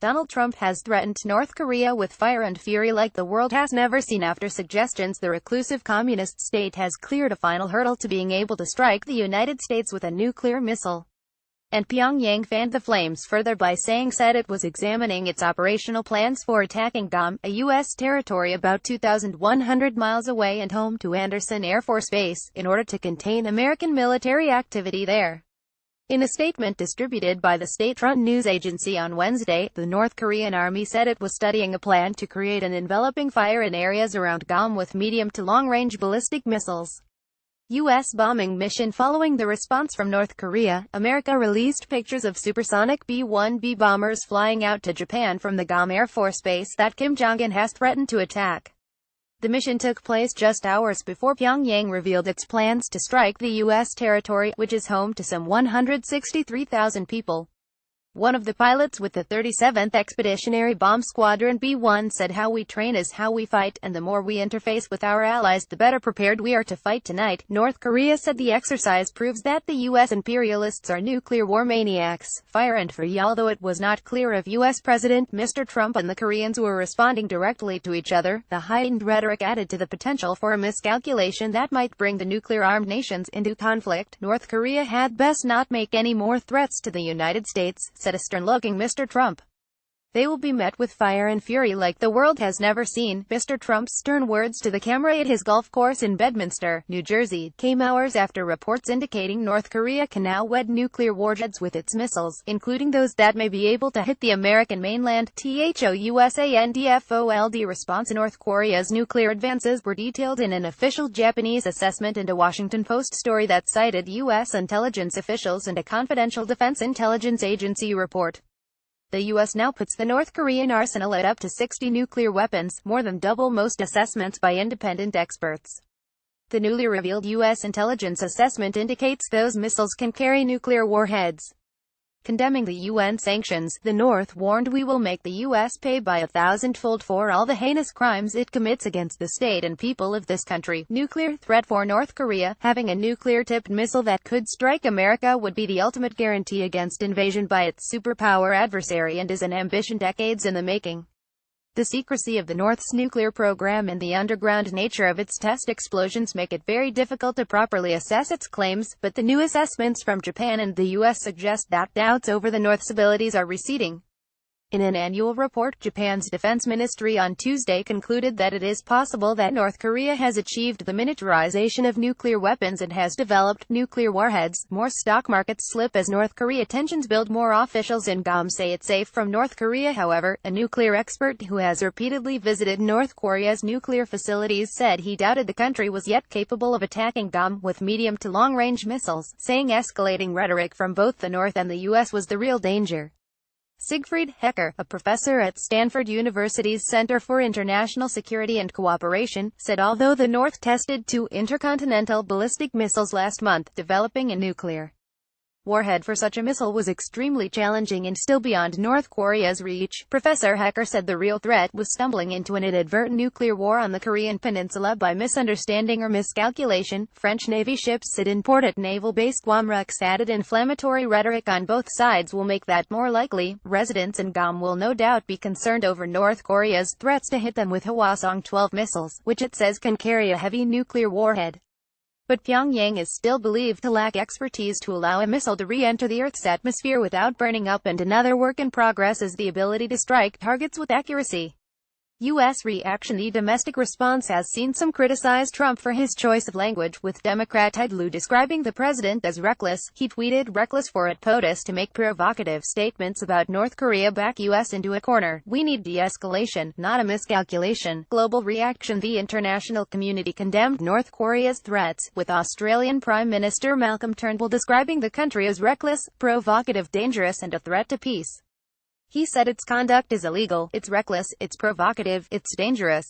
Donald Trump has threatened North Korea with fire and fury like the world has never seen after suggestions the reclusive communist state has cleared a final hurdle to being able to strike the United States with a nuclear missile. And Pyongyang fanned the flames further by said it was examining its operational plans for attacking Guam, a U.S. territory about 2,100 miles away and home to Andersen Air Force Base, in order to contain American military activity there. In a statement distributed by the state-run news agency on Wednesday, the North Korean army said it was studying a plan to create an enveloping fire in areas around Guam with medium to long-range ballistic missiles. U.S. bombing mission. Following the response from North Korea, America released pictures of supersonic B-1B bombers flying out to Japan from the Guam Air Force Base that Kim Jong-un has threatened to attack. The mission took place just hours before Pyongyang revealed its plans to strike the U.S. territory, which is home to some 163,000 people. One of the pilots with the 37th Expeditionary Bomb Squadron B-1 said, "How we train is how we fight, and the more we interface with our allies, the better prepared we are to fight tonight." North Korea said the exercise proves that the U.S. imperialists are nuclear war maniacs, fire and fury. Although it was not clear if U.S. President Mr. Trump and the Koreans were responding directly to each other, the heightened rhetoric added to the potential for a miscalculation that might bring the nuclear-armed nations into conflict. North Korea had best not make any more threats to the United States, said a stern-looking Mr. Trump. They will be met with fire and fury like the world has never seen. Mr. Trump's stern words to the camera at his golf course in Bedminster, New Jersey, came hours after reports indicating North Korea can now wed nuclear warheads with its missiles, including those that may be able to hit the American mainland. THOUSANDFOLD response to North Korea's nuclear advances were detailed in an official Japanese assessment and a Washington Post story that cited U.S. intelligence officials and a confidential Defense Intelligence Agency report. The U.S. now puts the North Korean arsenal at up to 60 nuclear weapons, more than double most assessments by independent experts. The newly revealed U.S. intelligence assessment indicates those missiles can carry nuclear warheads. Condemning the UN sanctions, the North warned, "We will make the U.S. pay by 1,000-fold for all the heinous crimes it commits against the state and people of this country." Nuclear threat for North Korea. Having a nuclear-tipped missile that could strike America would be the ultimate guarantee against invasion by its superpower adversary and is an ambition decades in the making. The secrecy of the North's nuclear program and the underground nature of its test explosions make it very difficult to properly assess its claims, but the new assessments from Japan and the U.S. suggest that doubts over the North's abilities are receding. In an annual report, Japan's defense ministry on Tuesday concluded that it is possible that North Korea has achieved the miniaturization of nuclear weapons and has developed nuclear warheads. More stock markets slip as North Korea tensions build. More officials in Guam say it's safe from North Korea. However, a nuclear expert who has repeatedly visited North Korea's nuclear facilities said he doubted the country was yet capable of attacking Guam with medium to long-range missiles, saying escalating rhetoric from both the North and the U.S. was the real danger. Siegfried Hecker, a professor at Stanford University's Center for International Security and Cooperation, said although the North tested 2 intercontinental ballistic missiles last month, developing a nuclear warhead for such a missile was extremely challenging and still beyond North Korea's reach. Professor Hecker said the real threat was stumbling into an inadvertent nuclear war on the Korean peninsula by misunderstanding or miscalculation. French Navy ships sit in port at naval base Guam. Rex added inflammatory rhetoric on both sides will make that more likely. Residents in Guam will no doubt be concerned over North Korea's threats to hit them with Hwasong-12 missiles, which it says can carry a heavy nuclear warhead. But Pyongyang is still believed to lack expertise to allow a missile to re-enter the Earth's atmosphere without burning up, and another work in progress is the ability to strike targets with accuracy. U.S. reaction. The domestic response has seen some criticize Trump for his choice of language, with Democrat Ted Lieu describing the president as reckless. He tweeted, "Reckless for at POTUS to make provocative statements about North Korea back U.S. into a corner. We need de-escalation, not a miscalculation." Global reaction. The international community condemned North Korea's threats, with Australian Prime Minister Malcolm Turnbull describing the country as reckless, provocative, dangerous and a threat to peace. He said its conduct is illegal, it's reckless, it's provocative, it's dangerous,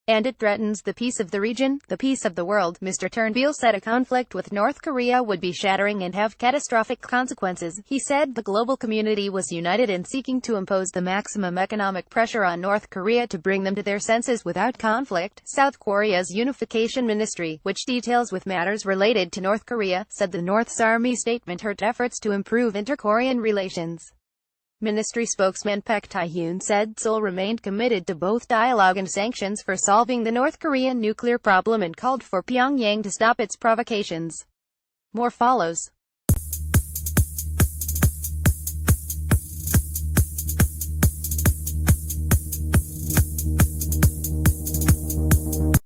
and it threatens the peace of the region, the peace of the world. Mr. Turnbull said a conflict with North Korea would be shattering and have catastrophic consequences. He said the global community was united in seeking to impose the maximum economic pressure on North Korea to bring them to their senses without conflict. South Korea's Unification Ministry, which deals with matters related to North Korea, said the North's army statement hurt efforts to improve inter-Korean relations. Ministry spokesman Paek Tae-hyun said Seoul remained committed to both dialogue and sanctions for solving the North Korean nuclear problem and called for Pyongyang to stop its provocations. More follows.